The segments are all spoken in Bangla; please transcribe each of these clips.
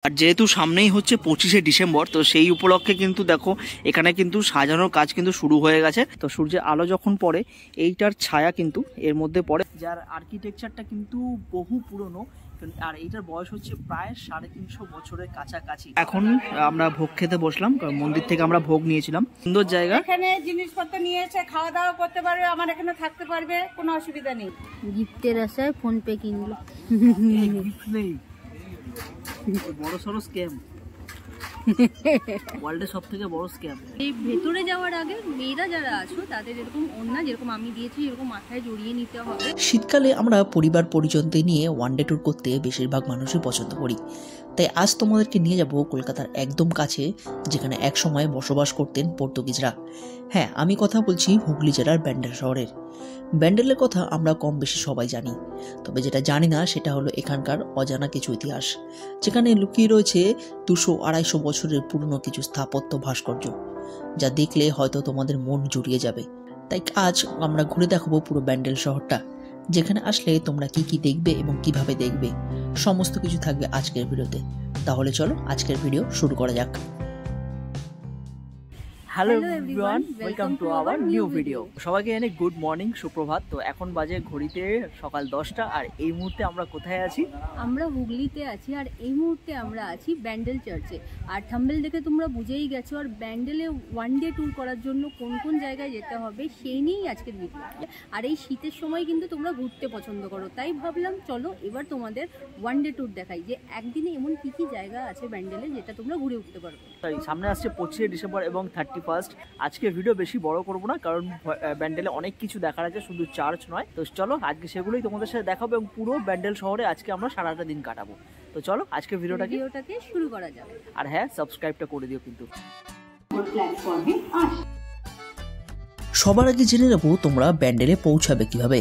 আর যেহেতু সামনেই হচ্ছে 25শে ডিসেম্বর, তো সেই উপলক্ষে কিন্তু দেখো এখানে কিন্তু সাজানোর কাজ কিন্তু শুরু হয়ে গেছে। তো সূর্যের আলো যখন পড়ে এইটার ছায়া কিন্তু এর মধ্যে পড়ে, যার আর্কিটেকচারটা কিন্তু বহু পুরনো, আর এইটার বয়স হচ্ছে প্রায় 350 বছরের কাছাকাছি। এখন আমরা ভোগ খেতে বসলাম, মন্দির থেকে আমরা ভোগ নিয়েছিলাম। সুন্দর জায়গা, এখানে জিনিসপত্র নিয়ে এসে খাওয়া দাওয়া করতে পারবে, আমার এখানে থাকতে পারবে, কোনো অসুবিধা নেই। গিফটের আশায় ফোন পে কিনলো। বড় সড়ো স্ক্যাম, ওয়ার্ল্ডের সব থেকে বড় স্ক্যাম। এই ভেতরে যাওয়ার আগে মেয়েরা যারা আছো তাদের এরকম ওড়না যেরকম আমি দিয়েছি এরকম মাথায় জড়িয়ে নিতে হবে। শীতকালে আমরা পরিবার পরিজনদের নিয়ে ওয়ান ডে ট্যুর করতে বেশিরভাগ মানুষই পছন্দ করি। তাই আজ তোমাদেরকে নিয়ে যাব কলকাতার একদম কাছে, যেখানে এক সময় বসবাস করতেন পর্তুগিজরা। হ্যাঁ, আমি কথা বলছি হুগলি জেলার ব্যান্ডেল শহরের। ব্যান্ডেলের কথা আমরা কম বেশি সবাই জানি, তবে যেটা জানি না সেটা হলো এখানকার অজানা কিছু ইতিহাস, যেখানে লুকিয়ে রয়েছে 200-250 বছরের পুরনো কিছু স্থাপত্য ভাস্কর্য, যা দেখলে হয়তো তোমাদের মন জুড়িয়ে যাবে। তাই আজ আমরা ঘুরে দেখাবো পুরো ব্যান্ডেল শহরটা, যেখানে আসলে তোমরা কি কি দেখবে এবং কিভাবে দেখবে সমস্ত কিছু থাকবে আজকের ভিডিওতে। তাহলে চলো আজকের ভিডিও শুরু করা যাক। Hello everyone, welcome to our new video. সবাইকে এনে গুড মর্নিং, সুপ্রভাত। তো এখন বাজে ঘড়িতে সকাল 10টা, আর এই মুহূর্তে আমরা কোথায় আছি? আমরা হুগলিতে আছি, আর এই মুহূর্তে আমরা আছি ব্যান্ডেল চার্চে। আর থাম্বনেল দেখে তোমরা বুঝেই গেছো, আর ব্যান্ডেলে ওয়ান ডে ট্যুর করার জন্য কোন কোন জায়গায় যেতে হবে সেই নিয়েই আজকের ভিডিও। আর এই শীতের সময় কিন্তু তোমরা ঘুরতে পছন্দ করো, তাই ভাবলাম চলো এবার তোমাদের ওয়ান ডে ট্যুর দেখাই যে একদিনে এমন কি কি জায়গা আছে ব্যান্ডেলে যেটা তোমরা ঘুরে উঠতে পারবে। সামনে আসছে 25শে ডিসেম্বর এবং 31st। আজকে ভিডিও বেশি বড় করব না, কারণ ব্যান্ডেলে অনেক কিছু দেখার আছে, শুধু চার্চ নয়। তো চলো আজকে সেগুলোই তোমাদের সাথে দেখাবো, এবং পুরো ব্যান্ডেল শহরে আজকে আমরা সারাটা দিন কাটাবো। তো চলো আজকে ভিডিওটাকে শুরু করা যাবে। আর হ্যাঁ, সাবস্ক্রাইবটা করে দিও কিন্তু। সবার আগে জেনে নেবো তোমরা ব্যান্ডেলে পৌঁছাবে কিভাবে।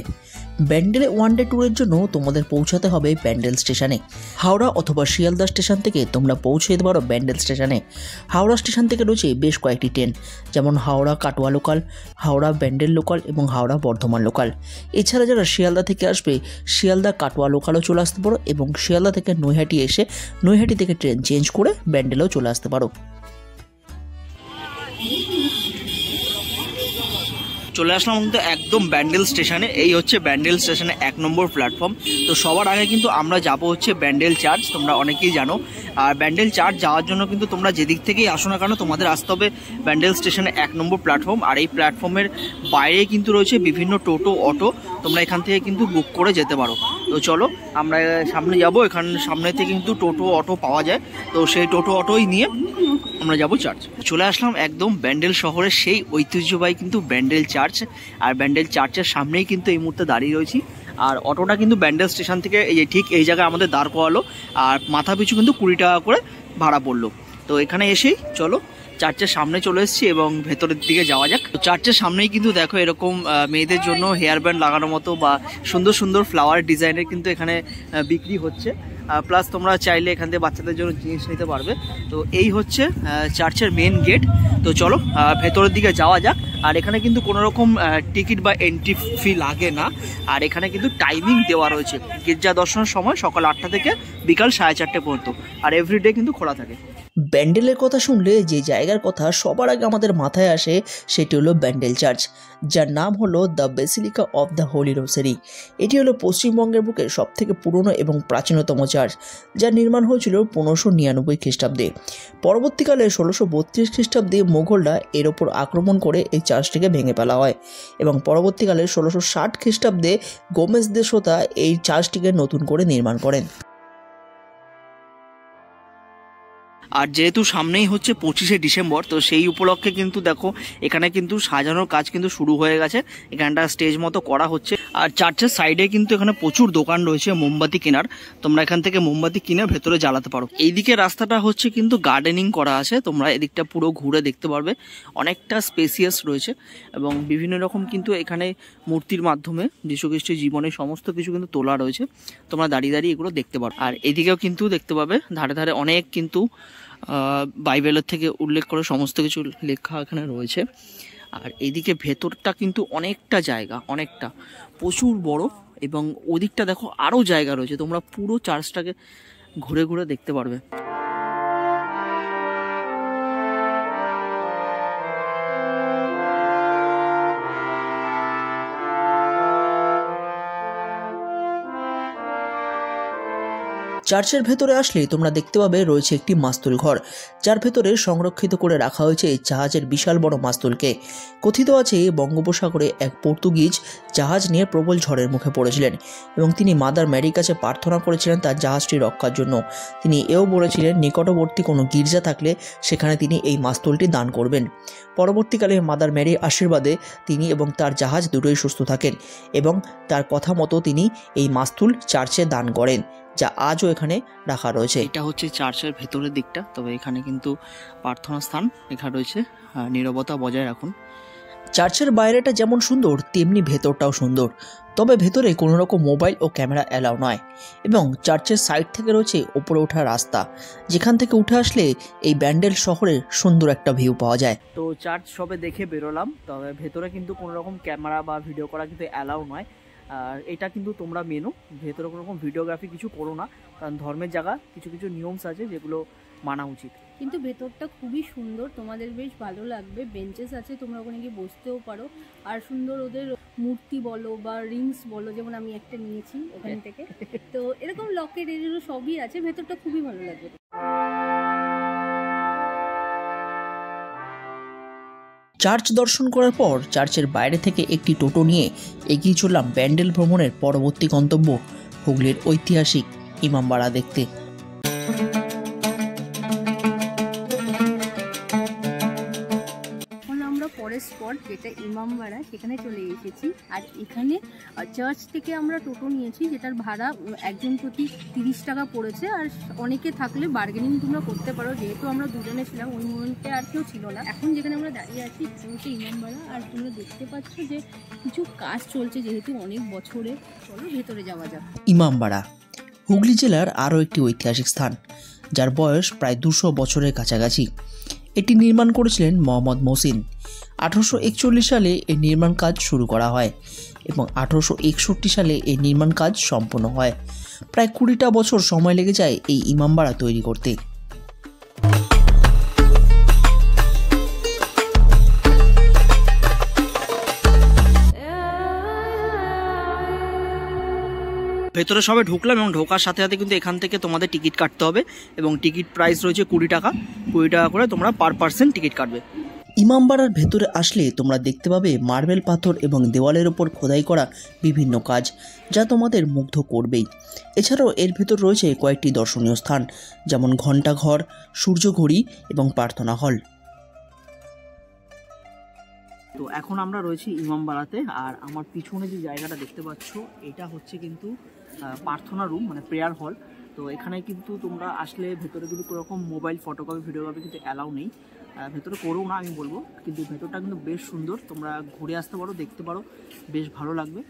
ব্যান্ডেলে ওয়ান ডে ট্যুরের জন্য তোমাদের পৌঁছাতে হবে ব্যান্ডেল স্টেশনে। হাওড়া অথবা শিয়ালদা স্টেশন থেকে তোমরা পৌঁছে যেতে পারো ব্যান্ডেল স্টেশনে। হাওড়া স্টেশন থেকে রয়েছে বেশ কয়েকটি ট্রেন, যেমন হাওড়া কাটোয়া লোকাল, হাওড়া ব্যান্ডেল লোকাল এবং হাওড়া বর্ধমান লোকাল। এছাড়া যারা শিয়ালদা থেকে আসবে, শিয়ালদা কাটোয়া লোকালও চলে আসতে পারো, এবং শিয়ালদা থেকে নৈহাটি এসে নৈহাটি থেকে ট্রেন চেঞ্জ করে ব্যান্ডেলেও চলে আসতে পারো। চলে আসলাম কিন্তু একদম ব্যান্ডেল স্টেশনে। এই হচ্ছে ব্যান্ডেল স্টেশনে 1 নম্বর প্ল্যাটফর্ম। তো সবার আগে কিন্তু আমরা যাব হচ্ছে ব্যান্ডেল চার্চ, তোমরা অনেকেই জানো। আর ব্যান্ডেল চার্চ যাওয়ার জন্য কিন্তু তোমরা যেদিক থেকেই আসো না কেন, তোমাদের আসতে হবে ব্যান্ডেল স্টেশনে 1 নম্বর প্ল্যাটফর্ম। আর এই প্ল্যাটফর্মের বাইরে কিন্তু রয়েছে বিভিন্ন টোটো, অটো, তোমরা এখান থেকে কিন্তু বুক করে যেতে পারো। তো চলো আমরা সামনে যাব, এখান সামনে থেকে কিন্তু টোটো অটো পাওয়া যায়। তো সেই টোটো অটোই নিয়ে আমরা যাব চার্চ। চলে আসলাম একদম ব্যান্ডেল শহরের সেই ঐতিহ্যবাহী কিন্তু ব্যান্ডেল চার্চ। আর ব্যান্ডেল চার্চের সামনেই কিন্তু এই মুহূর্তে দাঁড়িয়ে রয়েছি। আর অটোটা কিন্তু ব্যান্ডেল স্টেশন থেকে এই ঠিক এই জায়গায় আমাদের দাঁড় করালো, আর মাথা পিছু কিন্তু 20 টাকা করে ভাড়া পড়লো। তো এখানে এসেই চলো চার্চের সামনে চলে এসেছি, এবং ভেতরের দিকে যাওয়া যাক। তো চার্চের সামনেই কিন্তু দেখো এরকম মেয়েদের জন্য হেয়ার ব্যান্ড লাগানোর মতো বা সুন্দর সুন্দর ফ্লাওয়ার ডিজাইনের কিন্তু এখানে বিক্রি হচ্ছে। প্লাস তোমরা চাইলে এখান থেকে বাচ্চাদের জন্য জিনিস নিতে পারবে। তো এই হচ্ছে চার্চের মেন গেট। তো চলো ভেতরের দিকে যাওয়া যাক। আর এখানে কিন্তু কোনো রকম টিকিট বা এন্ট্রি ফি লাগে না। আর এখানে কিন্তু টাইমিং দেওয়া রয়েছে, গির্জা দর্শনের সময় সকাল 8টা থেকে বিকাল 4:30 পর্যন্ত, আর এভরিডে কিন্তু খোলা থাকে। ব্যান্ডেলের কথা শুনলে যে জায়গার কথা সবার আগে আমাদের মাথায় আসে সেটি হলো ব্যান্ডেল চার্চ, যার নাম হলো the basilica of the Holi rosary. এটি হলো পশ্চিমবঙ্গের বুকে সবথেকে পুরনো এবং প্রাচীনতম চার্চ, যার নির্মাণ হয়েছিল 1599 খ্রিস্টাব্দে। পরবর্তীকালে 1632 খ্রিস্টাব্দে মোগলরা এর ওপর আক্রমণ করে এই চার্চটিকে ভেঙে ফেলা হয়, এবং পরবর্তীকালে 1660 খ্রিস্টাব্দে গোমেজ দে সোতা এই চার্চটিকে নতুন করে নির্মাণ করেন। আর যেহেতু সামনেই হচ্ছে 25শে ডিসেম্বর, তো সেই উপলক্ষে কিন্তু দেখো এখানে কিন্তু সাজানোর কাজ কিন্তু শুরু হয়ে গেছে। এখানটা স্টেজ মতো করা হচ্ছে। আর চার্চের সাইডে কিন্তু এখানে প্রচুর দোকান রয়েছে মোমবাতি কেনার, তোমরা এখান থেকে মোমবাতি কিনে ভেতরে জ্বালাতে পারো। এইদিকে রাস্তাটা হচ্ছে কিন্তু গার্ডেনিং করা আছে, তোমরা এদিকটা পুরো ঘুরে দেখতে পারবে। অনেকটা স্পেসিয়াস রয়েছে, এবং বিভিন্ন রকম কিন্তু এখানে মূর্তির মাধ্যমে যীশু খ্রিস্টের জীবনের সমস্ত কিছু কিন্তু তোলা রয়েছে, তোমরা দাঁড়িয়ে দাঁড়িয়ে এগুলো দেখতে পারো। আর এদিকেও কিন্তু দেখতে পাবে ধারে ধারে অনেক কিন্তু বাইবেলের থেকে উল্লেখ করে সমস্ত কিছু লেখা এখানে রয়েছে। আর এইদিকে ভেতরটা কিন্তু অনেকটা জায়গা, অনেকটা প্রচুর বড়, এবং ওদিকটা দেখো আরও জায়গা রয়েছে, তোমরা পুরো চার্চটাকে ঘুরে ঘুরে দেখতে পারবে। চার্চের ভেতরে আসলে তোমরা দেখতে পাবে রয়েছে একটি মাস্তুল ঘর, যার ভেতরে সংরক্ষিত করে রাখা হয়েছে জাহাজের বিশাল বড় মাস্তুলকে। কথিত আছে বঙ্গোপসাগরে এক পর্তুগিজ জাহাজ নিয়ে প্রবল ঝড়ের মুখে পড়েছিলেন এবং তিনি মাদার ম্যারির কাছে প্রার্থনা করেছিলেন তার জাহাজটি রক্ষার জন্য। তিনি এও বলেছিলেন নিকটবর্তী কোনো গির্জা থাকলে সেখানে তিনি এই মাস্তুলটি দান করবেন। পরবর্তীকালে মাদার ম্যারির আশীর্বাদে তিনি এবং তার জাহাজ দুটোই সুস্থ থাকেন এবং তার কথা মতো তিনি এই মাস্তুল চার্চে দান করেন, যা আজও এখানে রাখা রয়েছে। এটা হচ্ছে চার্চের ভেতরের দিকটা, তবে এখানে কিন্তু প্রার্থনা স্থান লেখা রয়েছে, নীরবতা বজায় রাখুন। চার্চের বাইরেটা যেমন সুন্দর তেমনি ভেতরটাও সুন্দর, তবে ভেতরে কোনো রকম মোবাইল ও ক্যামেরা অ্যালাউ নয় এবং চার্চের সাইড থেকে রয়েছে ওপরে ওঠার রাস্তা, যেখান থেকে উঠে আসলে এই ব্যান্ডেল শহরের সুন্দর একটা ভিউ পাওয়া যায়। তো চার্চ সবে দেখে বেরোলাম, তবে ভেতরে কিন্তু কোনো রকম ক্যামেরা বা ভিডিও করা কিন্তু অ্যালাউ নয়। আর এটা কিন্তু তোমরা মেনো, ভেতরে কোনো রকম ভিডিওগ্রাফি কিছু করো না, কারণ ধর্মের জায়গা কিছু কিছু নিয়মস আছে যেগুলো মানা উচিত। কিন্তু ভেতরটা খুবই সুন্দর, তোমাদের বেশ ভালো লাগবে। বেঞ্চেস আছে, তোমরা ওখানে গিয়ে বসতেও পারো। আর সুন্দর ওদের মূর্তি বলো বা রিংস বলো, যেমন আমি একটা নিয়েছি ওখান থেকে, তো এরকম লকেট এগুলো সবই আছে। ভেতরটা খুবই ভালো লাগবে। চার্চ দর্শন করার পর চার্চের বাইরে থেকে একটি টোটো নিয়ে এগিয়ে চললাম ব্যান্ডেল ভ্রমণের পরবর্তী গন্তব্য হুগলির ঐতিহাসিক ইমামবাড়া দেখতে। পরের স্পট যেটা ইমামবাড়া, সেখানে চলে এসেছি। আর এখানে চার্চ থেকে আমরা টোটো নিয়েছি, যেটার ভাড়া একজন প্রতি 30 টাকা পড়েছে। আর অনেকে থাকলে বার্গেনিং তোমরা করতে পারো, যেহেতু আমরা দুজনে ছিলাম, ওই মুহূর্তে আর কেউ ছিল না। এখন যেখানে আমরা দাঁড়িয়ে আছি হচ্ছে ইমামবাড়া, আর তোমরা দেখতে পাচ্ছ যে কিছু কাজ চলছে, যেহেতু অনেক বছরে। চলো ভেতরে যাওয়া যাক। ইমামবাড়া হুগলি জেলার আরও একটি ঐতিহাসিক স্থান, যার বয়স প্রায় 200 বছরের কাছাকাছি। এটি নির্মাণ করেছিলেন মোহাম্মদ মহসিন। 1841 সালে এর নির্মাণ কাজ শুরু করা হয় এবং 1861 সালে এই নির্মাণ কাজ সম্পন্ন হয়। প্রায় 20টা বছর সময় লেগে যায় এই ইমামবাড়া তৈরি করতে। ভেতরে সবে ঢুকলাম এবং ঢোকার সাথে সাথে কিন্তু এখান থেকে তোমাদের টিকিট কাটতে হবে এবং টিকিট প্রাইস রয়েছে 20 টাকা। 20 টাকা করে তোমরা পার পার্সন টিকিট কাটবে। ইমামবাড়ার ভেতরে আসলে তোমরা দেখতে পাবে মার্বেল পাথর এবং দেওয়ালের ওপর খোদাই করা বিভিন্ন কাজ, যা তোমাদের মুগ্ধ করবেই। এছাড়াও এর ভেতর রয়েছে কয়েকটি দর্শনীয় স্থান, যেমন ঘণ্টাঘর, সূর্যঘড়ি এবং প্রার্থনা হল। তো এখন আমরা রয়েছি ইমামবাড়াতে, আর আমার পিছনে যে জায়গাটা দেখতে পাচ্ছ এটা হচ্ছে কিন্তু প্রার্থনা রুম, মানে প্রেয়ার হল। তো এখানে কিন্তু তোমরা আসলে ভেতরে কিন্তু কোনো রকম মোবাইল, ফটোকপি, ভিডিওগ্রাফি কিন্তু অ্যালাউ নেই। ভেতরে করো না আমি বলবো, কিন্তু ভেতরটা কিন্তু বেশ সুন্দর, তোমরা ঘুরে আসতে পারো, দেখতে পারো, বেশ ভালো লাগবে।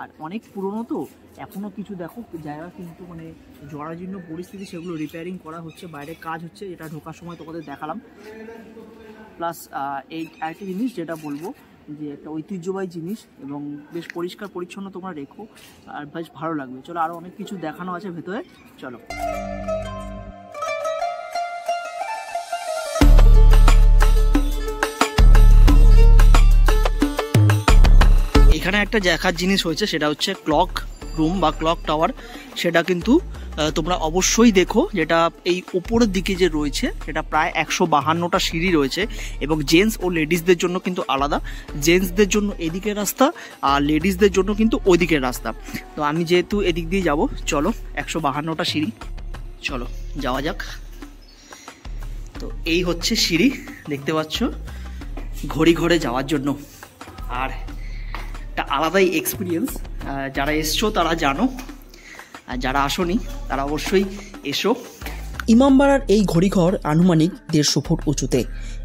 আর অনেক পুরনো তো, এখনও কিছু দেখো জায়গা কিন্তু মানে জরাজীর্ণ পরিস্থিতি, সেগুলো রিপেয়ারিং করা হচ্ছে, বাইরে কাজ হচ্ছে, যেটা ঢোকার সময় তোমাদের দেখালাম। প্লাস এই আরেকটি জিনিস যেটা বলবো, যে একটা ঐতিহ্যবাহী জিনিস এবং বেশ পরিষ্কার পরিচ্ছন্ন তোমরা রেখো, আর বেশ ভালো লাগবে। চলো আরও অনেক কিছু দেখানো আছে ভেতরে, চলো। এখানে একটা দেখার জিনিস হয়েছে, সেটা হচ্ছে ক্লক রুম বা ক্লক টাওয়ার। সেটা কিন্তু তোমরা অবশ্যই দেখো, যেটা এই উপরের দিকে যে রয়েছে সেটা প্রায় 152টা সিঁড়ি রয়েছে এবং জেন্টস ও লেডিসদের জন্য কিন্তু আলাদা। জেন্টসদের জন্য এদিকের রাস্তা আর লেডিসদের জন্য কিন্তু ওইদিকের রাস্তা। তো আমি যেহেতু এদিক দিয়ে যাব, চলো 152টা সিঁড়ি, চলো যাওয়া যাক। তো এই হচ্ছে সিঁড়ি, দেখতে পাচ্ছ, ঘড়ি ঘরে যাওয়ার জন্য। আর একটা আলাদাই এক্সপিরিয়েন্স, যারা এসছো তারা জানো, আর যারা আসোনি তারা অবশ্যই এসো। ইমামবাড়ার এই ঘড়িঘর আনুমানিক 150 ফুট উঁচুতে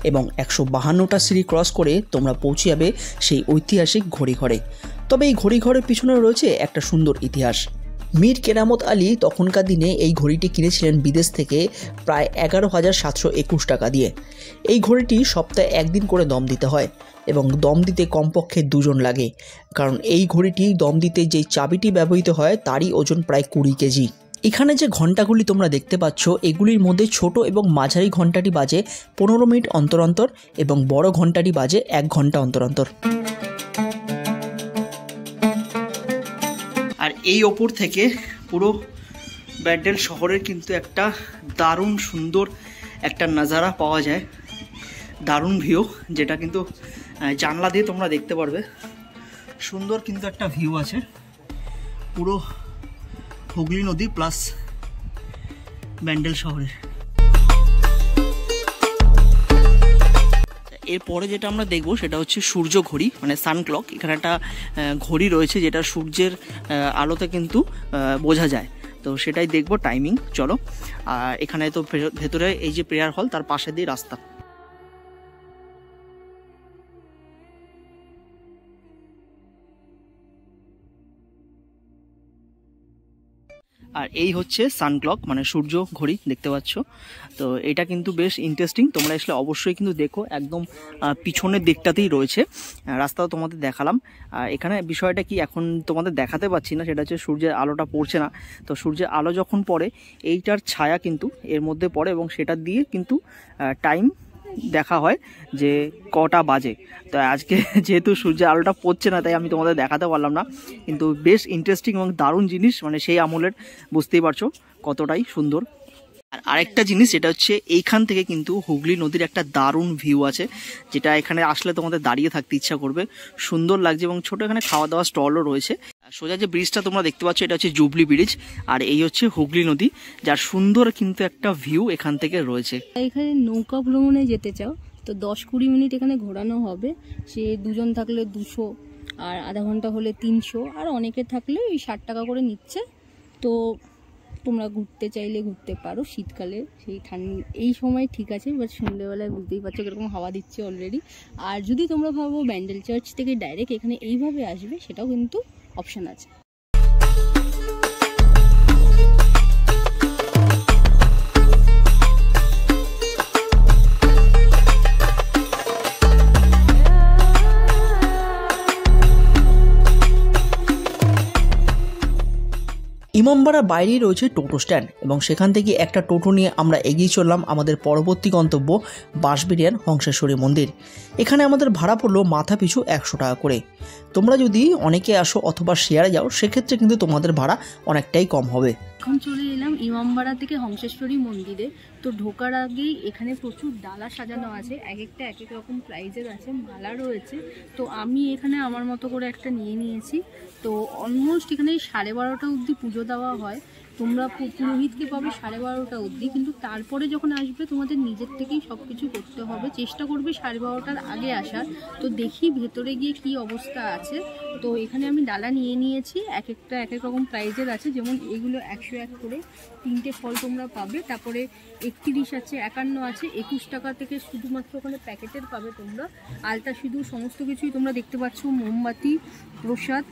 এবং 152টা সিঁড়ি ক্রস করে তোমরা পৌঁছে যাবে সেই ঐতিহাসিক ঘড়িঘরে। তবে এই ঘড়িঘরের পিছনে রয়েছে একটা সুন্দর ইতিহাস। মীর কেরামত আলী তখনকার দিনে এই ঘড়িটি কিনেছিলেন বিদেশ থেকে প্রায় 11,721 টাকা দিয়ে। এই ঘড়িটি সপ্তাহে একদিন করে দম দিতে হয় এবং দম দিতে কমপক্ষে 2 জন লাগে, কারণ এই ঘড়িটি দম দিতে যে চাবিটি ব্যবহৃত হয় তারই ওজন প্রায় 20 কেজি। এখানে যে ঘন্টাগুলি তোমরা দেখতে পাচ্ছ, এগুলির মধ্যে ছোট এবং মাঝারি ঘন্টাটি বাজে 15 মিনিট অন্তর অন্তর এবং বড় ঘন্টাটি বাজে 1 ঘন্টা অন্তর অন্তর। আর এই ওপর থেকে পুরো ব্যান্ডেল শহরের কিন্তু একটা দারুণ সুন্দর একটা নাজারা পাওয়া যায়, দারুণ ভিউ, যেটা কিন্তু জানলা দিয়ে তোমরা দেখতে পারবে। সুন্দর কিন্তু একটা ভিউ আছে, পুরো হুগলি নদী প্লাস ব্যান্ডেল শহরের। এরপরে যেটা আমরা দেখব সেটা হচ্ছে সূর্য ঘড়ি, মানে সান ক্লক। এখানে একটা ঘড়ি রয়েছে যেটা সূর্যের আলোতে কিন্তু বোঝা যায়, তো সেটাই দেখব টাইমিং। চলো। আর এখানে তো ভেতরে এই যে প্রেয়ার হল, তার পাশে দিয়ে রাস্তা। আর এই হচ্ছে সান ক্লক, মানে সূর্য ঘড়ি দেখতে পাচ্ছ। তো এটা কিন্তু বেশ ইন্টারেস্টিং, তোমরা আসলে অবশ্যই কিন্তু দেখো। একদম পিছনের দিকটাতেই রয়েছে, রাস্তাও তোমাদের দেখালাম। আর এখানে বিষয়টা কি এখন তোমাদের দেখাতে পাচ্ছি না, সেটা হচ্ছে সূর্যের আলোটা পড়ছে না। তো সূর্যের আলো যখন পড়ে এইটার ছায়া কিন্তু এর মধ্যে পড়ে এবং সেটা দিয়ে কিন্তু টাইম দেখা হয় যে কটা বাজে। তো আজকে যেহেতু সূর্যের আলোটা পড়ছে না তাই আমি তোমাদের দেখাতে পারলাম না, কিন্তু বেশ ইন্টারেস্টিং এবং দারুণ জিনিস, মানে সেই আমলের, বুঝতেই পারছো কতটাই সুন্দর। আর আরেকটা জিনিস যেটা হচ্ছে এইখান থেকে কিন্তু হুগলি নদীর একটা দারুণ ভিউ আছে, যেটা এখানে আসলে তোমাদের দাঁড়িয়ে থাকতে ইচ্ছা করবে, সুন্দর লাগছে। এবং ছোট এখানে খাওয়া দাওয়া স্টলও রয়েছে। সোজা যে ব্রিজটা তোমরা দেখতে পাচ্ছ এটা হচ্ছে জুবলি ব্রিজ, আর এই হচ্ছে হুগলি নদী, যার সুন্দর কিন্তু একটা ভিউ এখান থেকে রয়েছে। এখানে নৌকা ভ্রমণে যেতে চাও তো 10-20 মিনিট এখানে ঘোরানো হবে। সে দুজন থাকলে 200, আর আধা ঘন্টা হলে 300, আর অনেকে থাকলে ওই 60 টাকা করে নিচ্ছে। তো তোমরা ঘুরতে চাইলে ঘুরতে পারো শীতকালে, সেই এই সময় ঠিক আছে, বাট সন্ধ্যেবেলায় বুঝতেই পারছো কিরকম হাওয়া দিচ্ছে অলরেডি। আর যদি তোমরা ভাবো ব্যান্ডেল চার্চ থেকে ডাইরেক্ট এখানে এইভাবে আসবে, সেটাও কিন্তু অপশান আছে। ইমামবাড়া বাইরেই রয়েছে টোটো স্ট্যান্ড, এবং সেখান থেকে একটা টোটো নিয়ে আমরা এগিয়ে চললাম আমাদের পরবর্তী গন্তব্য বাঁশবেড়িয়ার হংসেশ্বরী মন্দির। এখানে আমাদের ভাড়া পড়লো মাথা পিছু 100 টাকা করে। তোমরা যদি অনেকে আসো অথবা শেয়ারে যাও সেক্ষেত্রে কিন্তু তোমাদের ভাড়া অনেকটাই কম হবে। এখন চলে এলাম ইমামবাড়া থেকে হংসেশ্বরী মন্দিরে। তো ঢোকার আগেই এখানে প্রচুর ডালা সাজানো আছে, এক একটা এক এক রকম প্রাইজের আছে, মালা রয়েছে। তো আমি এখানে আমার মতো করে একটা নিয়ে নিয়েছি। তো অলমোস্ট এখানে 12:30 অবধি পুজো দেওয়া হয়। তোমরা পুরোহিতকে পাবে 12:30 অবধি, কিন্তু তারপরে যখন আসবে তোমাদের নিজের থেকেই সব কিছু করতে হবে। চেষ্টা করবে 12:30টার আগে আসার। তো দেখি ভেতরে গিয়ে কি অবস্থা আছে। তো এখানে আমি ডালা নিয়ে নিয়েছি, এক একটা এক এক রকম প্রাইজের আছে, যেমন এগুলো 101 করে 3টে ফল তোমরা পাবে। তারপরে 31 আছে, 51 আছে, 21 টাকা থেকে শুধুমাত্র ওখানে প্যাকেটের পাবে তোমরা। আলতা সিঁদুর সমস্ত কিছুই তোমরা দেখতে পাচ্ছ, মোমবাতি, প্রসাদ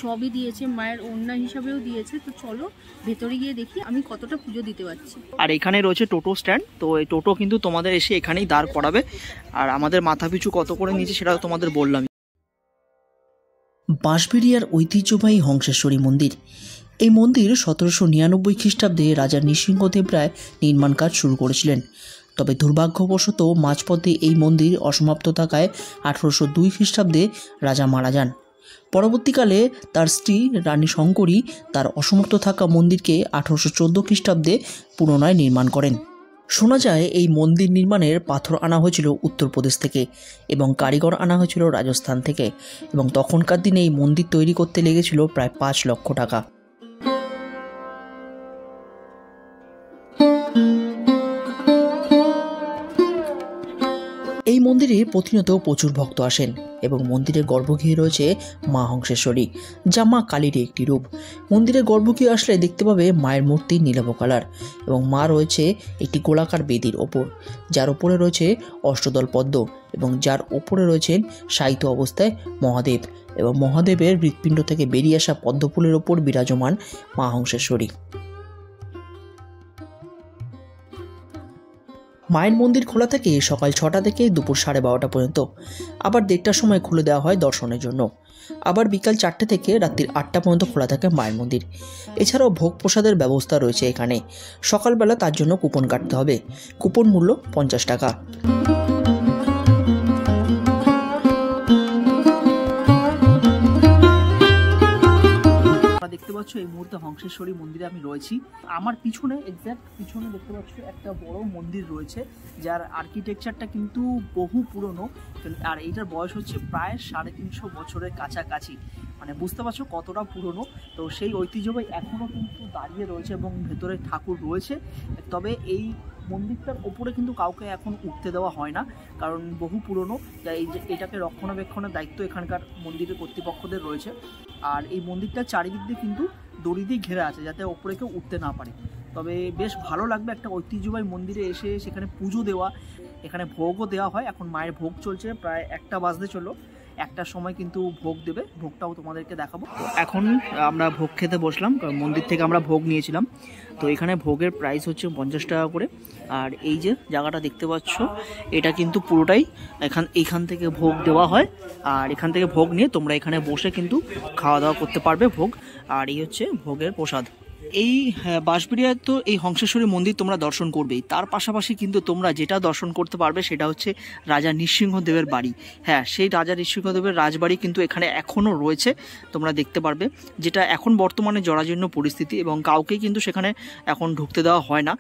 সবই দিয়েছে, মায়ের ওড়না হিসাবেও দিয়েছে। তো চলো ভেতরে গিয়ে দেখি আমি কতটা পুজো দিতে পারছি। আর এখানে রয়েছে টোটো স্ট্যান্ড, তো এই টোটো কিন্তু তোমাদের এসে এখানেই দাঁড় করাবে। আর আমাদের মাথা পিছু কত করে নিয়েছে সেটাও তোমাদের বললাম। বাঁশবেড়িয়ার ঐতিহ্যবাহী হংসেশ্বরী মন্দির। এই মন্দির 1799 খ্রিস্টাব্দে রাজা নৃসিংহদেব রায় নির্মাণ কাজ শুরু করেছিলেন। তবে দুর্ভাগ্যবশত মাঝপথে এই মন্দির অসমাপ্ত থাকায় 1802 খ্রিস্টাব্দে রাজা মারা যান। পরবর্তীকালে তার স্ত্রী রানী শঙ্করী তার অসমাপ্ত থাকা মন্দিরকে 1814 খ্রিস্টাব্দে পুনরায় নির্মাণ করেন। শোনা যায় এই মন্দির নির্মাণের পাথর আনা হয়েছিল উত্তরপ্রদেশ থেকে এবং কারিগর আনা হয়েছিল রাজস্থান থেকে, এবং তখনকার দিনে এই মন্দির তৈরি করতে লেগেছিল প্রায় 5 লক্ষ টাকা। এই মন্দিরে প্রতিনিয়ত প্রচুর ভক্ত আসেন এবং মন্দিরের গর্ভগৃহে রয়েছে মা হংসেশ্বরী, যা মা কালীর একটি রূপ। মন্দিরের গর্ভগৃহে আসলে দেখতে পাবে মায়ের মূর্তি নীলাভ কালার এবং মা রয়েছে একটি গোলাকার বেদির ওপর, যার ওপরে রয়েছে অষ্টদল পদ্ম এবং যার ওপরে রয়েছেন শায়িত অবস্থায় মহাদেব, এবং মহাদেবের হৃৎপিণ্ড থেকে বেরিয়ে আসা পদ্মফুলের ওপর বিরাজমান মা হংসেশ্বরী। মায়ের মন্দির খোলা থাকে সকাল 6টা থেকে দুপুর 12:30 পর্যন্ত, আবার 1:30টার সময় খুলে দেওয়া হয় দর্শনের জন্য। আবার বিকাল 4টে থেকে রাত্রির 8টা পর্যন্ত খোলা থাকে মায়ের মন্দির। এছাড়াও ভোগ প্রসাদের ব্যবস্থা রয়েছে এখানে। সকালবেলা তার জন্য কুপন কাটতে হবে, কুপন মূল্য 50 টাকা। দেখতে পাচ্ছ পাচ্ছ এই মুহূর্তে হংসেশ্বরী মন্দিরে আমি রয়েছি। আমার পিছনে এক্স্যাক্ট পিছনে দেখতে পাচ্ছ একটা বড় মন্দির রয়েছে, যার আর্কিটেকচারটা কিন্তু বহু পুরনো, আর এইটার বয়স হচ্ছে প্রায় 350 বছরের কাছাকাছি। মানে বুঝতে পারছো কতটা পুরনো। তো সেই ঐতিহ্যবাহী এখনও কিন্তু দাঁড়িয়ে রয়েছে এবং ভেতরে ঠাকুর রয়েছে। তবে এই মন্দিরটার ওপরে কিন্তু কাউকে এখন উঠতে দেওয়া হয় না, কারণ বহু পুরনো। এই যে এটাকে রক্ষণাবেক্ষণের দায়িত্ব এখানকার মন্দিরের কর্তৃপক্ষদের রয়েছে। আর এই মন্দিরটার চারিদিক দিয়ে কিন্তু দড়ি দিয়ে ঘেরা আছে, যাতে ওপরে কেউ উঠতে না পারে। তবে বেশ ভালো লাগবে একটা ঐতিহ্যবাহী মন্দিরে এসে সেখানে পুজো দেওয়া, এখানে ভোগও দেওয়া হয়। এখন মায়ের ভোগ চলছে, প্রায় 1টা বাজতে চলো, 1টার সময় কিন্তু ভোগ দেবে, ভোগটাও তোমাদেরকে দেখাবো। এখন আমরা ভোগ খেতে বসলাম, কারণ মন্দির থেকে আমরা ভোগ নিয়েছিলাম। তো এখানে ভোগের প্রাইস হচ্ছে 50 টাকা করে। আর এই যে জায়গাটা দেখতে পাচ্ছ, এটা কিন্তু পুরোটাই এখান থেকে ভোগ দেওয়া হয়। আর এখান থেকে ভোগ নিয়ে তোমরা এখানে বসে কিন্তু খাওয়া দাওয়া করতে পারবে ভোগ। আর এই হচ্ছে ভোগের প্রসাদ। এই বাঁশবেড়িয়ায় তো এই হংসেশ্বরী মন্দির তোমরা দর্শন করবেই, তার পাশাপাশি কিন্তু তোমরা যেটা দর্শন করতে পারবে সেটা হচ্ছে রাজা নৃসিংহদেবের বাড়ি। হ্যাঁ, সেই রাজা নৃসিংহদেবের রাজবাড়ি কিন্তু এখানে এখনও রয়েছে, তোমরা দেখতে পারবে, যেটা এখন বর্তমানে জরাজীর্ণ পরিস্থিতি এবং কাউকে কিন্তু সেখানে এখন ঢুকতে দেওয়া হয় না।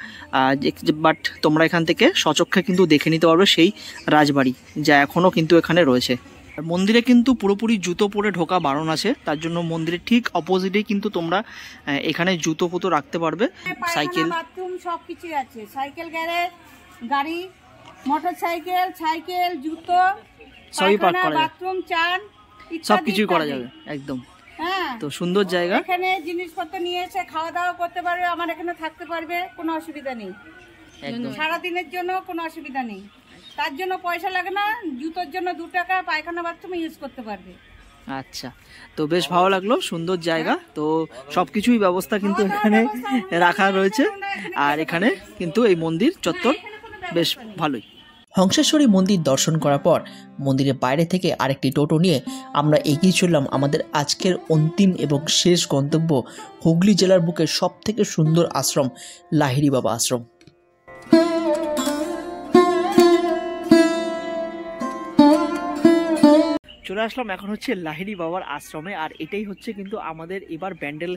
বাট তোমরা এখান থেকে স্বচক্ষে কিন্তু দেখে নিতে পারবে সেই রাজবাড়ি, যা এখনও কিন্তু এখানে রয়েছে। মন্দিরে কিন্তু পুরোপুরি জুতো পরে ঢোকা বারণ আছে, তার জন্য মন্দিরের ঠিক অপোজিটেই কিন্তু তোমরা এখানে জুতো ফুতো রাখতে পারবে। সাইকেল, বাথরুম সবকিছুই আছে, সাইকেল গ্যারেজ, গাড়ি, মোটরসাইকেল, সাইকেল, জুতো সবই পার্ক করা যাবে, বাথরুম, চান, সবকিছুই করা যাবে একদম। হ্যাঁ, তো সুন্দর জায়গা। এখানে জিনিসপত্র নিয়ে এসে খাওয়া দাওয়া করতে পারবে, আমার এখানে থাকতে পারবে, কোনো অসুবিধা নেই। একদম সারাদিনের জন্য কোনো অসুবিধা নেই, তার জন্য পয়সা লাগে না। জুতোর জন্য 2 টাকা, পায়খানা বাথরুমে ইউজ করতে পারবে। আচ্ছা, তো বেশ ভালো লাগলো, সুন্দর জায়গা। তো সবকিছুই ব্যবস্থা কিন্তু এখানে রাখা রয়েছে। আর এখানে কিন্তু এই মন্দির চত্বর বেশ ভালোই। হংসেশ্বরী মন্দির দর্শন করার পর মন্দিরের বাইরে থেকে আরেকটি টোটো নিয়ে আমরা এগিয়ে চললাম আমাদের আজকের অন্তিম এবং শেষ গন্তব্য, হুগলি জেলার বুকের সবথেকে সুন্দর আশ্রম, লাহিড়ী বাবা আশ্রম। চলে আসলাম এখন হচ্ছে লাহিড়ী বাবার আশ্রমে। আর এটাই হচ্ছে কিন্তু আমাদের এবার ব্যান্ডেল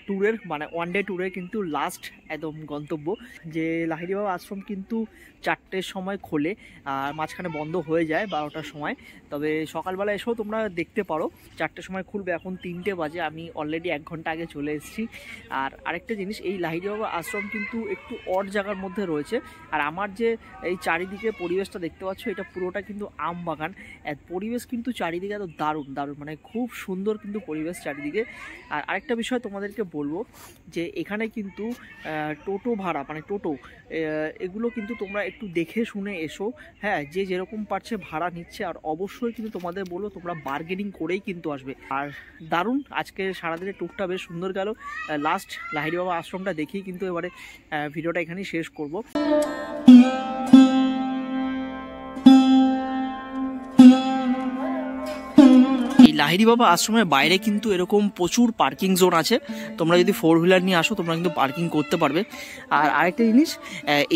ট্যুরের, মানে 1 ডে ট্যুরের কিন্তু লাস্ট একদম গন্তব্য। যে লাহিড়ী বাবা আশ্রম কিন্তু 4টের সময় খোলে, আর মাঝখানে বন্ধ হয়ে যায় 12টার সময়। তবে সকালবেলা এসেও তোমরা দেখতে পারো, 4টের সময় খুলবে, এখন 3টে বাজে, আমি অলরেডি 1 ঘন্টা আগে চলে এসেছি। আর আরেকটা জিনিস, এই লাহিড়ী বাবা আশ্রম কিন্তু একটু অড জায়গার মধ্যে রয়েছে। আর আমার যে এই চারিদিকে পরিবেশটা দেখতে পাচ্ছ, এটা পুরোটা কিন্তু আম বাগান। পরিবেশ কিন্তু চারিদিকে এত দারুণ দারুণ, মানে খুব সুন্দর কিন্তু পরিবেশ চারিদিকে। আর আরেকটা বিষয় তোমাদেরকে বলবো, যে এখানে কিন্তু টোটো ভাড়া, মানে টোটো, এগুলো কিন্তু তোমরা একটু দেখে শুনে এসো। হ্যাঁ, যে যেরকম পারছে ভাড়া নিচ্ছে। আর অবশ্যই কিন্তু তোমাদের বলবো তোমরা বার্গেনিং করেই কিন্তু আসবে। আর দারুণ, আজকে সারাদিনের ট্যুরটা বেশ সুন্দর গেল। লাস্ট লাহিড়ী বাবা আশ্রমটা দেখেই কিন্তু এবারে ভিডিওটা এখানেই শেষ করব। লাহিড়ী বাবা আশ্রমের বাইরে কিন্তু এরকম প্রচুর পার্কিং জোন আছে, তোমরা যদি 4 হুইলার নিয়ে আসো তোমরা কিন্তু পার্কিং করতে পারবে। আর আরেকটা জিনিস,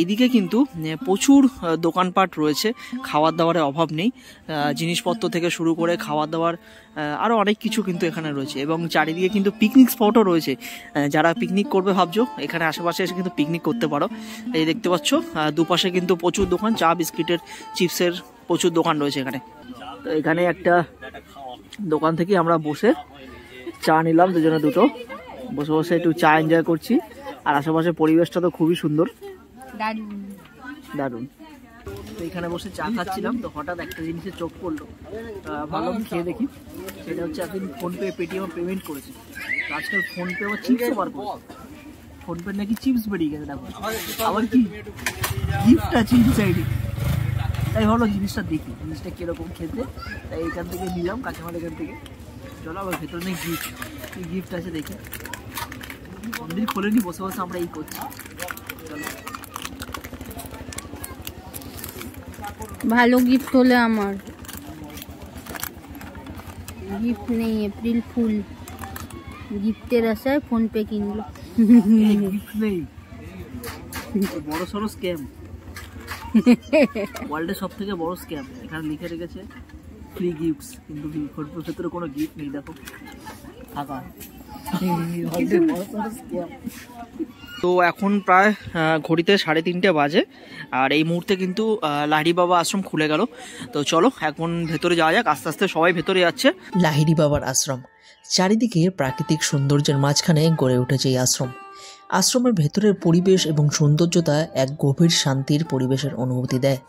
এদিকে কিন্তু প্রচুর দোকানপাট রয়েছে, খাবার দাবারের অভাব নেই, জিনিসপত্র থেকে শুরু করে খাবার দাবার আরও অনেক কিছু কিন্তু এখানে রয়েছে। এবং চারিদিকে কিন্তু পিকনিক স্পটও রয়েছে, যারা পিকনিক করবে ভাবছো এখানে আশেপাশে এসে কিন্তু পিকনিক করতে পারো। এই দেখতে পাচ্ছ দুপাশে কিন্তু প্রচুর দোকান, চা বিস্কিটের চিপসের প্রচুর দোকান রয়েছে এখানে। তো এখানে একটা দোকান থেকে আমরা বসে চা নিলাম, দুজনে দুটো, বসে বসে একটু চা এনজয় করছি। আর আশেপাশে পরিবেশটা তো খুবই সুন্দর, দারুণ। তো এখানে বসে চা খাচ্ছিলাম, তো হঠাৎ একটা জিনিসের চোখ পড়লো, ভালো খেয়ে দেখি। সেটা হচ্ছে একদিন ফোনপে পেটিএম পেমেন্ট করেছি, আজকাল ফোনপে আবার চিপসও বার করছে। ফোনপে নাকি চিপস বেরিয়ে গেছে, দেখো আবার কি গিফট আছে ইনসাইডে। তাই ভালো জিনিসটা দেখি, জিনিসটা কিরকম খেতে। তাই এখান থেকে নিলাম, কাঁচামাল এখান থেকে। চলো আবার ভেতরে নেই গিফট, কি গিফট আছে দেখি। মন্দির খোলেনি, বসে বসে আমরা এই করছি। চলো, ভালো গিফট হলে আমার গিফট নেই, এপ্রিল ফুল গিফটের আশায় ফোনপে কিনলো। গিফট নেই, বড় সড়ো স্ক্যাম, ওয়ার্ল্ডের সব থেকে বড় স্ক্যাম। এখানে লিখে রেখেছে ফ্রি গিফটস, কিন্তু ফোনপের ভেতরে কোনো গিফট নেই, দেখো ফাঁকা। তো এখন প্রায় ঘড়িতে 3:30 বাজে, আর এই মুহূর্তে কিন্তু লাহিড়ী বাবা আশ্রম খুলে গেল। তো চলো এখন ভেতরে যাওয়া যাক, আস্তে আস্তে সবাই ভেতরে যাচ্ছে। লাহিড়ী বাবার আশ্রম, চারিদিকে প্রাকৃতিক সৌন্দর্যের মাঝখানে গড়ে উঠেছে এই আশ্রম। আশ্রমের ভেতরের পরিবেশ এবং সৌন্দর্যতা এক গভীর শান্তির পরিবেশের অনুভূতি দেয়।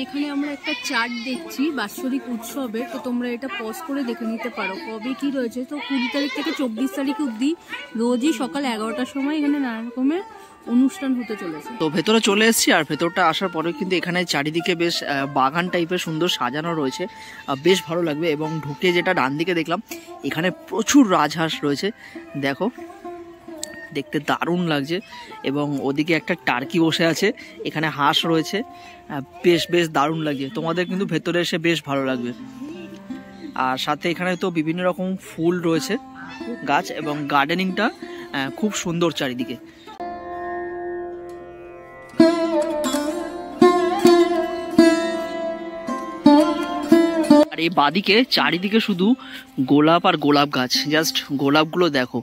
এখানে আমরা একটা চার্ট দেখছি বাৎসরিক উৎসবের, তো তোমরা এটা পজ করে দেখে নিতে পারো কবে কি রয়েছে। তো 20 তারিখ থেকে 24 তারিখ অবধি রোজই সকাল 11টার সময় এখানে নানা রকমের অনুষ্ঠান হতে চলেছে। তো ভেতরে চলে এসেছি, আর ভেতরটা আসার পরে কিন্তু এখানে চারিদিকে বেশ বাগান টাইপের সুন্দর সাজানো রয়েছে, বেশ ভালো লাগবে। এবং ঢুকে যেটা ডান দিকে দেখলাম, এখানে প্রচুর রাজহাঁস রয়েছে, দেখো দেখতে দারুণ লাগছে। এবং ওদিকে একটা টার্কি বসে আছে, এখানে হাঁস রয়েছে, বেশ বেশ দারুণ লাগছে। তোমাদের কিন্তু ভেতরে এসে বেশ ভালো লাগবে। আর সাথে এখানে তো বিভিন্ন রকম ফুল রয়েছে, গাছ, এবং গার্ডেনিংটা খুব সুন্দর চারিদিকে। আর এই বাদিকে চারিদিকে শুধু গোলাপ আর গোলাপ গাছ, জাস্ট গোলাপগুলো দেখো,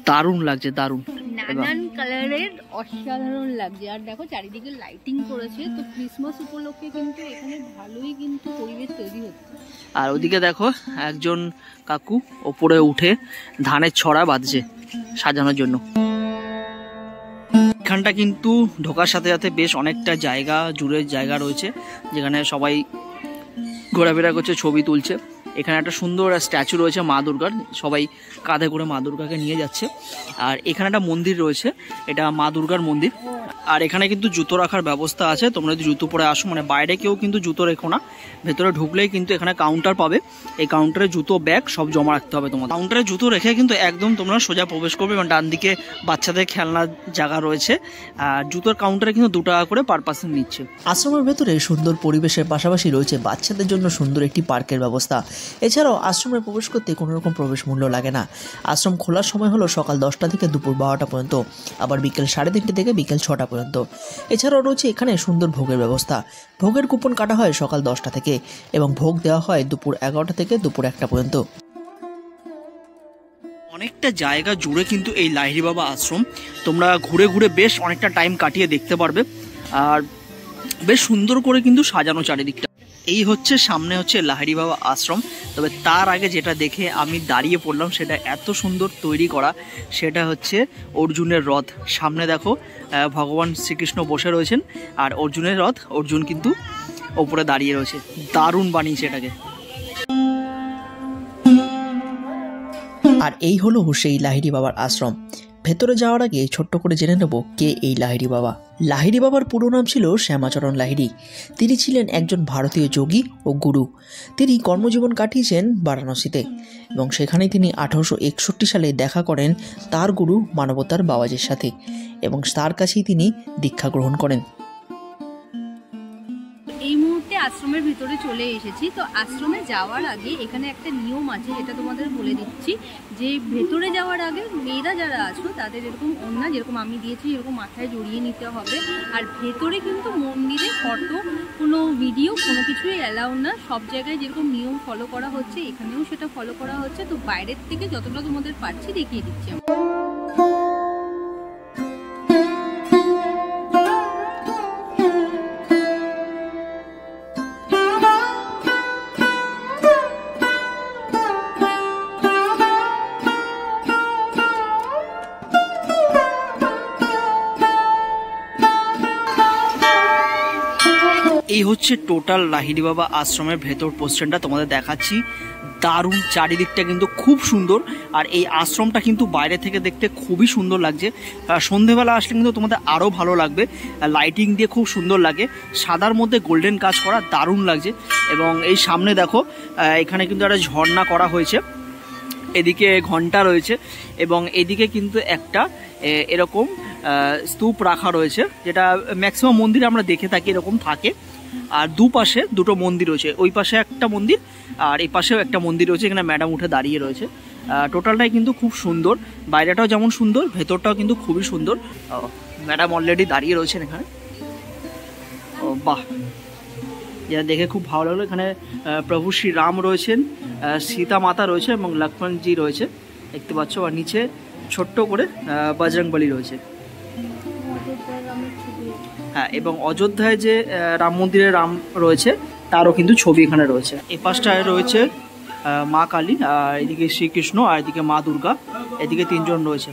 দারুণ লাগছে, দারুণ, নানান কালারের অসাধারণ লাগছে। আর দেখো চারিদিকে লাইটিং করেছে, তো ক্রিসমাস উপলক্ষে কিন্তু এখানে ভালোই কিন্তু পরিবেশ তৈরি হচ্ছে। আর ওদিকে দেখো একজন কাকু ওপরে উঠে ধানের ছড়া বাঁধছে সাজানোর জন্য। এখানটা কিন্তু ঢোকার সাথে সাথে বেশ অনেকটা জায়গা জুড়ে জায়গা রয়েছে, যেখানে সবাই ঘোরাফেরা করছে, ছবি তুলছে। এখানে একটা সুন্দর স্ট্যাচু রয়েছে মা দুর্গার, সবাই কাঁধে করে মা দুর্গাকে নিয়ে যাচ্ছে। আর এখানে একটা মন্দির রয়েছে, এটা মা দুর্গার মন্দির। আর এখানে কিন্তু জুতো রাখার ব্যবস্থা আছে, তোমরা যদি জুতো পরে আসো, মানে বাইরে কেউ কিন্তু জুতো রেখো না, ভেতরে ঢুকলেই কিন্তু এখানে কাউন্টার পাবে, এই কাউন্টারে জুতো ব্যাগ সব জমা রাখতে হবে তোমার। কাউন্টারে জুতো রেখে কিন্তু একদম তোমরা সোজা প্রবেশ করবে, এবং ডান দিকে বাচ্চাদের খেলনার জায়গা রয়েছে। আর জুতোর কাউন্টারে কিন্তু 2 টাকা করে পার পার্সন নিচ্ছে। আশ্রমের ভেতরে সুন্দর পরিবেশের পাশাপাশি রয়েছে বাচ্চাদের জন্য সুন্দর একটি পার্কের ব্যবস্থা। এছাড়াও আশ্রমে প্রবেশ করতে কোনো রকম প্রবেশ মূল্য লাগে না। আশ্রম খোলার সময় হলো সকাল 10টা থেকে দুপুর 12টা পর্যন্ত, আবার বিকেল 3:30 থেকে বিকেল 6টা পর্যন্ত। এছাড়াও রয়েছে এখানে সুন্দর ভোগের ব্যবস্থা। ভোগের কুপন কাটা হয় সকাল 10টা থেকে, এবং ভোগ দেওয়া হয় দুপুর 11টা থেকে দুপুর 1টা পর্যন্ত। অনেকটা জায়গা জুড়ে কিন্তু এই লাহিড়ী বাবা আশ্রম, তোমরা ঘুরে ঘুরে বেশ অনেকটা টাইম কাটিয়ে দেখতে পারবে। আর বেশ সুন্দর করে কিন্তু সাজানো চারিদিকটা। এই হচ্ছে সামনে হচ্ছে লাহিড়ী বাবা আশ্রম। তবে তার আগে যেটা দেখে আমি দাঁড়িয়ে পড়লাম, সেটা এত সুন্দর তৈরি করা, সেটা হচ্ছে অর্জুনের রথ। সামনে দেখো ভগবান শ্রীকৃষ্ণ বসে রয়েছেন, আর অর্জুনের রথ, অর্জুন কিন্তু ওপরে দাঁড়িয়ে রয়েছে, দারুণ বানিয়েছে এটাকে। আর এই হলো সেই লাহিড়ী বাবার আশ্রম। ভেতরে যাওয়ার আগে ছোট্ট করে জেনে নেব কে এই লাহিড়ী বাবা। লাহিড়ী বাবার পুরো নাম ছিল শ্যামাচরণ লাহিড়ী। তিনি ছিলেন একজন ভারতীয় যোগী ও গুরু। তিনি কর্মজীবন কাটিয়েছেন বারাণসীতে, এবং সেখানেই তিনি 1861 সালে দেখা করেন তার গুরু মানবতার বাবাজির সাথে, এবং তার কাছেই তিনি দীক্ষা গ্রহণ করেন। এই মুহূর্তে আশ্রমের ভিতরে চলে এসেছি। তো আশ্রমে যাওয়ার আগে এখানে একটা নিয়ম আছে, যেটা তোমাদের বলে দিচ্ছি, যে ভেতরে যাওয়ার আগে মেয়েরা যারা আছো তাদের এরকম ওড়না, যেরকম আমি দিয়েছি, এরকম মাথায় জড়িয়ে নিতে হবে। আর ভেতরে কিন্তু মন্দিরে ফটো, কোনো ভিডিও, কোনো কিছুই অ্যালাউ না। সব জায়গায় যেরকম নিয়ম ফলো করা হচ্ছে, এখানেও সেটা ফলো করা হচ্ছে। তো বাইরের থেকে যতটা তোমাদের পারছি দেখিয়ে দিচ্ছি আমি। এই হচ্ছে টোটাল লাহিড়ী বাবা আশ্রমের ভেতর পোস্টারটা তোমাদের দেখাচ্ছি, দারুণ, চারিদিকটা কিন্তু খুব সুন্দর। আর এই আশ্রমটা কিন্তু বাইরে থেকে দেখতে খুবই সুন্দর লাগছে, সন্ধেবেলা আসলে কিন্তু তোমাদের আরও ভালো লাগবে, লাইটিং দিয়ে খুব সুন্দর লাগে, সাদার মধ্যে গোল্ডেন কাজ করা, দারুণ লাগছে। এবং এই সামনে দেখো এখানে কিন্তু একটা ঝর্ণা করা হয়েছে, এদিকে ঘন্টা রয়েছে, এবং এদিকে কিন্তু একটা এরকম স্তূপ রাখা রয়েছে, যেটা ম্যাক্সিমাম মন্দিরে আমরা দেখে থাকি, এরকম থাকে। আর দুপাশে দুটো মন্দির রয়েছে, ওই পাশে একটা মন্দির আর এই পাশেও একটা মন্দির রয়েছে, এখানে ম্যাডাম উঠে দাঁড়িয়ে রয়েছে। টোটালটাই কিন্তু খুব সুন্দর, বাইরেটাও যেমন সুন্দর, ভেতরটাও কিন্তু খুবই সুন্দর। ম্যাডাম অলরেডি দাঁড়িয়ে রয়েছেন এখানে। বাহ, যা দেখে খুব ভালো লাগলো। এখানে প্রভু শ্রী রাম রয়েছেন, সীতা মাতা রয়েছে এবং লক্ষ্মণজি রয়েছে দেখতে পাচ্ছ, আর নিচে ছোট্ট করে বজরংবলী রয়েছে। হ্যাঁ, এবং অযোধ্যায় যে রাম মন্দিরে রাম রয়েছে তারও কিন্তু ছবি এখানে রয়েছে। এই পাশটায় রয়েছে মা কালী, আর এদিকে শ্রীকৃষ্ণ, আর এদিকে মা দুর্গা, এদিকে 3 জন রয়েছে।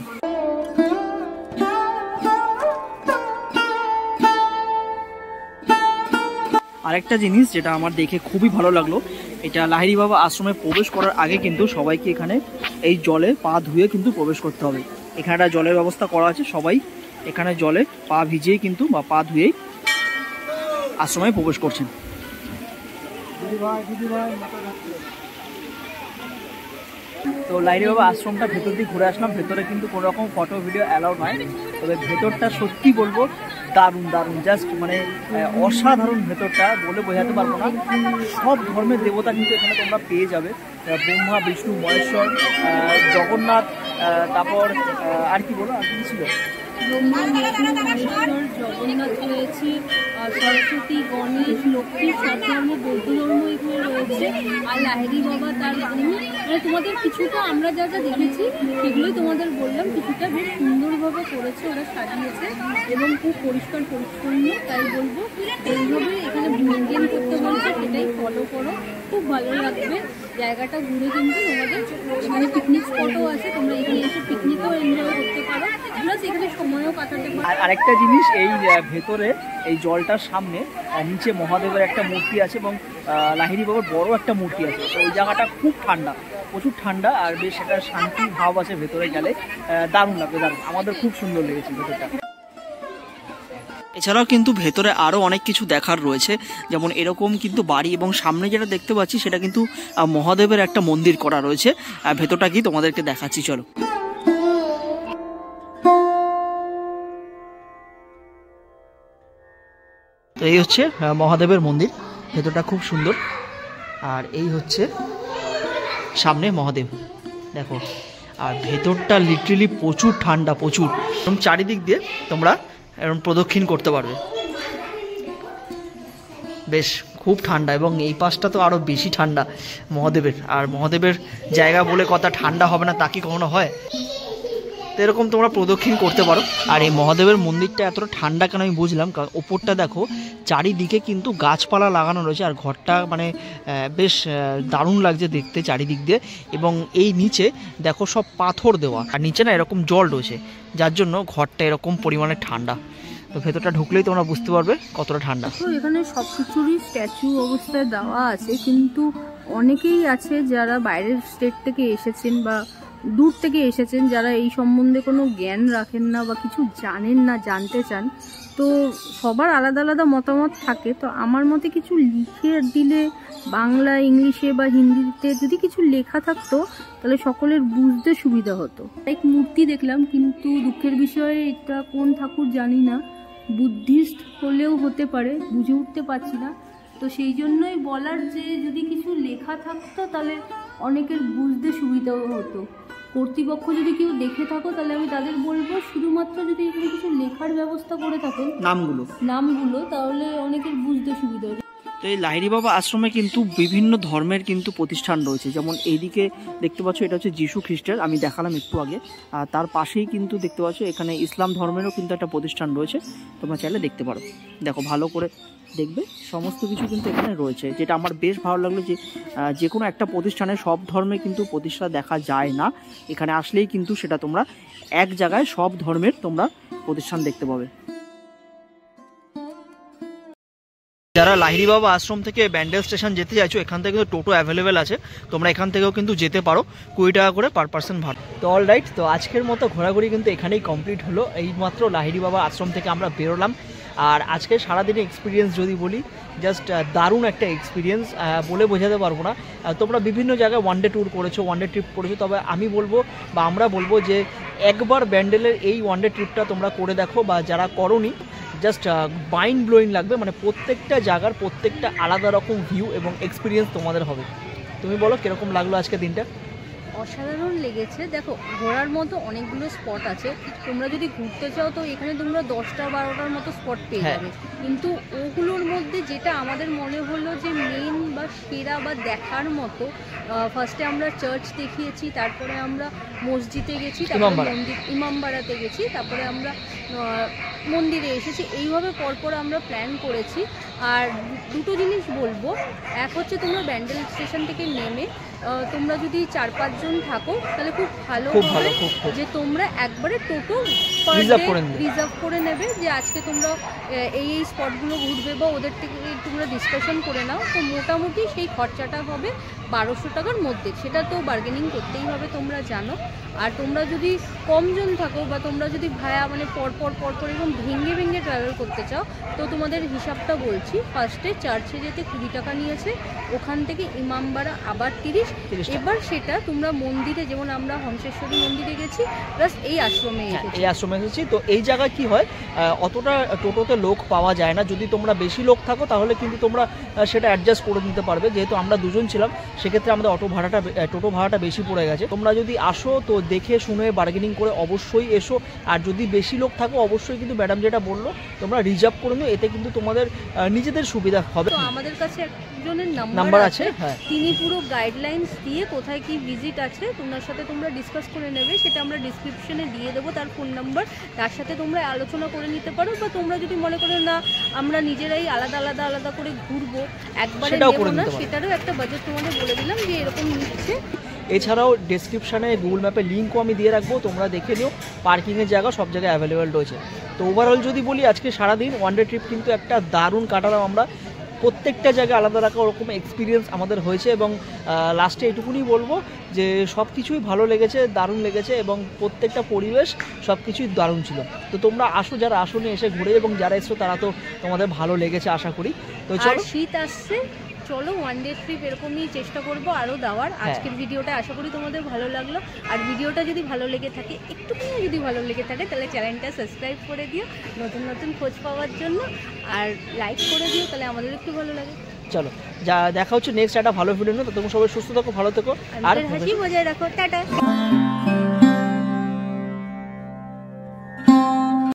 আরেকটা জিনিস যেটা আমার দেখে খুবই ভালো লাগলো, এটা লাহিড়ী বাবা আশ্রমে প্রবেশ করার আগে কিন্তু সবাইকে এখানে এই জলে পা ধুয়ে কিন্তু প্রবেশ করতে হবে। এখানে একটা জলের ব্যবস্থা করা আছে, সবাই এখানে জলে পা ভিজিয়েই কিন্তু বা পা ধুয়েই আশ্রমে প্রবেশ করছেন। তো লাহিড়ী বাবা আশ্রমটা ভেতর দিয়ে ঘুরে আসলাম। ভেতরে কিন্তু কোনো রকম ফটো ভিডিও অ্যালাউ নয়, তবে ভেতরটা সত্যি বলবো দারুণ দারুণ, জাস্ট মানে অসাধারণ। ভেতরটা বলে বোঝাতে পারবো না। সব ধর্মের দেবতা কিন্তু এখানে তোমরা পেয়ে যাবে, ব্রহ্মা, বিষ্ণু, মহেশ্বর, জগন্নাথ, তারপর আর কি বলো, আর কি ছিল, ব্রহ্মা, বিষ্ণু, মহেশ্বর, জগন্নাথ রয়েছে, সরস্বতী, গণেশ, লক্ষ্মী, সব ধর্ম, বৌদ্ধ ধর্ম এখানে রয়েছে। আর লাহিড়ী বাবা তার মানে তোমাদের কিছুটা আমরা যা যা দেখেছি সেগুলোই তোমাদের বললাম, কিছুটা বেশ সুন্দরভাবে করেছে, ওরা সাজিয়েছে এবং খুব পরিষ্কার পরিচ্ছন্ন। তাই বলবো এইভাবে এখানে মেনটেন করতে বলছে, সেটাই ফলো করো, খুব ভালো লাগবে। জায়গাটা ঘুরে কিন্তু তোমাদের এখানে পিকনিক স্পটও আছে, তোমরা এখানে এসে পিকনিকও এনজয় করতে পারো, প্লাস এখানে সময়ও কাটাতে পারো। আর আরেকটা জিনিস, এই ভেতরে এই জলটার সামনে নিচে মহাদেবের একটা মূর্তি আছে এবং লাহিড়ী বাবার বড় একটা মূর্তি আছে। তো ওই জায়গাটা খুব ঠান্ডা, প্রচুর ঠান্ডা, আর বেশ একটা শান্তি ভাব আছে ভেতরে গেলে, দারুণ লাগবে, দারুণ। আমাদের খুব সুন্দর লেগেছে ভেতরটা। এছাড়াও কিন্তু ভেতরে আরও অনেক কিছু দেখার রয়েছে, যেমন এরকম কিন্তু বাড়ি, এবং সামনে যেটা দেখতে পাচ্ছি সেটা কিন্তু মহাদেবের একটা মন্দির করা রয়েছে। ভেতরটা কি তোমাদেরকে দেখাচ্ছি, চলো। তো এই হচ্ছে মহাদেবের মন্দির, ভেতরটা খুব সুন্দর। আর এই হচ্ছে সামনে মহাদেব, দেখো। আর ভেতরটা লিটারেলি প্রচুর ঠান্ডা, প্রচুর। এবং চারিদিক দিয়ে তোমরা এরকম প্রদক্ষিণ করতে পারবে, বেশ খুব ঠান্ডা। এবং এই পাশটা তো আরও বেশি ঠান্ডা মহাদেবের। আর মহাদেবের জায়গা বলে কথা ঠান্ডা হবে না তা কি কখনো হয়? তো এরকম তোমরা প্রদক্ষিণ করতে পারো। আর এই মহাদেবের মন্দিরটা এতটা ঠান্ডা কেন আমি বুঝলাম, কারণ ওপরটা দেখো চারিদিকে কিন্তু গাছপালা লাগানো রয়েছে, আর ঘরটা মানে বেশ দারুণ লাগছে দেখতে চারিদিক দিয়ে। এবং এই নিচে দেখো সব পাথর দেওয়া, আর নিচে না এরকম জল রয়েছে, যার জন্য ঘরটা এরকম পরিমাণে ঠান্ডা। তো ভেতরটা ঢুকলেই তোমরা বুঝতে পারবে কতটা ঠান্ডা। তো এখানে সব কিছুরই স্ট্যাচু অবস্থায় দেওয়া আছে, কিন্তু অনেকেই আছে যারা বাইরের স্টেট থেকে এসেছেন বা দূর থেকে এসেছেন, যারা এই সম্বন্ধে কোনো জ্ঞান রাখেন না বা কিছু জানেন না, জানতে চান। তো সবার আলাদা আলাদা মতামত থাকে। তো আমার মতে কিছু লিখে দিলে, বাংলা, ইংলিশে বা হিন্দিতে যদি কিছু লেখা থাকতো তাহলে সকলের বুঝতে সুবিধা হতো। এক মূর্তি দেখলাম, কিন্তু দুঃখের বিষয়ে এটা কোন ঠাকুর জানি না, বুদ্ধিস্ট হলেও হতে পারে, বুঝে উঠতে পারছি না। তো সেই জন্যই বলার যে যদি কিছু লেখা থাকতো তাহলে অনেকের বুঝতে সুবিধাও হতো। কর্তৃপক্ষ যদি কেউ দেখে থাকো তাহলে আমি তাদের বলবো, শুধুমাত্র যদি এখানে কিছু লেখার ব্যবস্থা করে থাকেন, নামগুলো, তাহলে অনেকের বুঝতে সুবিধা হবে। তো এই লাহিড়ী বাবা আশ্রমে কিন্তু বিভিন্ন ধর্মের কিন্তু প্রতিষ্ঠান রয়েছে। যেমন এইদিকে দেখতে পাচ্ছ, এটা হচ্ছে যিশু খ্রিস্টের, আমি দেখালাম একটু আগে। আর তার পাশেই কিন্তু দেখতে পাচ্ছ এখানে ইসলাম ধর্মেরও কিন্তু একটা প্রতিষ্ঠান রয়েছে, তোমরা চাইলে দেখতে পারো। দেখো, ভালো করে দেখবে, সমস্ত কিছু কিন্তু এখানে রয়েছে। যেটা আমার বেশ ভালো লাগলো যে কোনো একটা প্রতিষ্ঠানে সব ধর্মে কিন্তু প্রতিষ্ঠা দেখা যায় না, এখানে আসলেই কিন্তু সেটা তোমরা এক জায়গায় সব ধর্মের তোমরা প্রতিষ্ঠান দেখতে পাবে। যারা লাহিড়ী বাবা আশ্রম থেকে ব্যান্ডেল স্টেশন যেতে চাইছো, এখান থেকে কিন্তু টোটো অ্যাভেলেবেল আছে, তোমরা এখান থেকেও কিন্তু যেতে পারো, 20 টাকা করে পার পার্সন ভাড়া। তো অল রাইট, তো আজকের মতো ঘোরাঘুরি কিন্তু এখানেই কমপ্লিট হলো। এইমাত্র লাহিড়ী বাবা আশ্রম থেকে আমরা বেরোলাম। আর আজকে সারাদিনের এক্সপিরিয়েন্স যদি বলি, জাস্ট দারুণ একটা এক্সপিরিয়েন্স, বলে বোঝাতে পারবো না। তোমরা বিভিন্ন জায়গায় ওয়ান ডে ট্যুর করেছো, ওয়ান ডে ট্রিপ করেছো, তবে আমি বলবো বা আমরা বলবো যে একবার ব্যান্ডেলের এই ওয়ান ডে ট্রিপটা তোমরা করে দেখো, বা যারা করোনি জাস্ট মাইন্ড ব্লোয়িং লাগবে। মানে প্রত্যেকটা জায়গার প্রত্যেকটা আলাদা রকম ভিউ এবং এক্সপিরিয়েন্স তোমাদের হবে। তুমি বলো কীরকম লাগলো আজকে দিনটা? অসাধারণ লেগেছে। দেখো, ঘোরার মতো অনেকগুলো স্পট আছে, তোমরা যদি ঘুরতে চাও তো এখানে তোমরা 10টা-12টার মতো স্পট পেয়ে যাবে, কিন্তু ওগুলোর মধ্যে যেটা আমাদের মনে হলো যে মেন বা সেরা বা দেখার মতো, ফার্স্টে আমরা চার্চ দেখিয়েছি, তারপরে আমরা মসজিদে গেছি, তারপরে ইমামবাড়াতে গেছি, তারপরে আমরা মন্দিরে এসেছি। এইভাবে পরপর আমরা প্ল্যান করেছি। আর দুটো জিনিস বলবো, এক হচ্ছে তোমরা ব্যান্ডেল স্টেশন থেকে নেমে তোমরা যদি 4-5 জন থাকো তাহলে খুব ভালো হবে যে তোমরা একবারে টোটো রিজার্ভ করে নেবে, যে আজকে তোমরা এই স্পটগুলো ঘুরবে বা ওদের থেকে তোমরা ডিসকাশন করে নাও। তো মোটামুটি সেই খরচাটা হবে 1200 টাকার মধ্যে। সেটা তো বার্গেনিং করতেই হবে, তোমরা জানো। আর তোমরা যদি কম জন থাকো বা তোমরা যদি ভায়া মানে পরপর এবং ভেঙে ট্রাভেল করতে চাও, তো তোমাদের হিসাবটা বলছি। ফার্স্টে চার্চে যেতে 20 টাকা নিয়েছে, ওখান থেকে ইমামবাড়া আবার 30। এবার সেটা তোমরা মন্দিরে, যেমন আমরা হংসেশ্বরী মন্দিরে গেছি, প্লাস এই আশ্রমে এসেছি। তো এই জায়গায় কি হয়, অতটা টোটোতে লোক পাওয়া যায় না। যদি তোমরা বেশি লোক থাকো তাহলে কিন্তু তোমরা সেটা অ্যাডজাস্ট করে নিতে পারবে। যেহেতু আমরা দুজন ছিলাম, সেক্ষেত্রে আমাদের টোটো ভাড়াটা বেশি পড়ে গেছে। তোমরা যদি আসো তো দেখে শুনে বার্গেনিং করে অবশ্যই এসো। আর যদি বেশি লোক থাকো অবশ্যই কিন্তু ম্যাডাম যেটা বললো তোমরা রিজার্ভ করে নিও, এতে কিন্তু তোমাদের নিজেদের সুবিধা হবে। তো আমাদের কাছে একজনের নাম্বার আছে, তিনি পুরো গাইডলাইন্স দিয়ে কোথায় কি ভিজিট আছে তোমার সাথে তোমরা ডিসকাস করে নেবে। সেটা আমরা ডিসক্রিপশনে দিয়ে দেবো তার ফোন নাম্বার, তার সাথে তোমরা আলোচনা করে নিতে পারো। বা তোমরা যদি মনে করো না আমরা নিজেরাই আলাদা করে ঘুরবো, একবারে নেবো না, সেটারও একটা বাজেট তোমাদের বলে দিলাম যে এরকম নিচ্ছে। এছাড়াও ডেসক্রিপশানে গুগল ম্যাপের লিঙ্কও আমি দিয়ে রাখবো, তোমরা দেখে নিও। পার্কিংয়ের জায়গা সব জায়গায় অ্যাভেলেবেল রয়েছে। তো ওভারঅল যদি বলি, আজকে সারাদিন ওয়ান ডে ট্রিপ কিন্তু একটা দারুণ কাটালাম আমরা। প্রত্যেকটা জায়গায় আলাদা রাখা ওরকম এক্সপিরিয়েন্স আমাদের হয়েছে। এবং লাস্টে এটুকুনি বলবো যে সব কিছুই ভালো লেগেছে, দারুণ লেগেছে, এবং প্রত্যেকটা পরিবেশ সব কিছুই দারুণ ছিল। তো তোমরা আসো, যারা আসোনি এসে ঘুরে, এবং যারা এসছো তারা তো তোমাদের ভালো লেগেছে আশা করি। তো চলো, শীত আসছে, চলো ওয়ান ডে ট্রিপ এরকমই চেষ্টা করবো আরও দেওয়ার। আজকের ভিডিওটা আশা করি তোমাদের ভালো লাগলো। আর ভিডিওটা যদি ভালো লেগে থাকে, একটুখানি যদি ভালো লেগে থাকে, তাহলে চ্যানেলটা সাবস্ক্রাইব করে দিও নতুন খোঁজ পাওয়ার জন্য, আর লাইক করে দিও, তাহলে আমাদের একটু ভালো লাগে। চলো, যা দেখা হচ্ছে নেক্সট একটা ভালো ভিডিও নিয়ে। তো তোমরা সবাই সুস্থ থাকো, ভালো থেকো, আর হাসি বজায় রাখো। টাটা।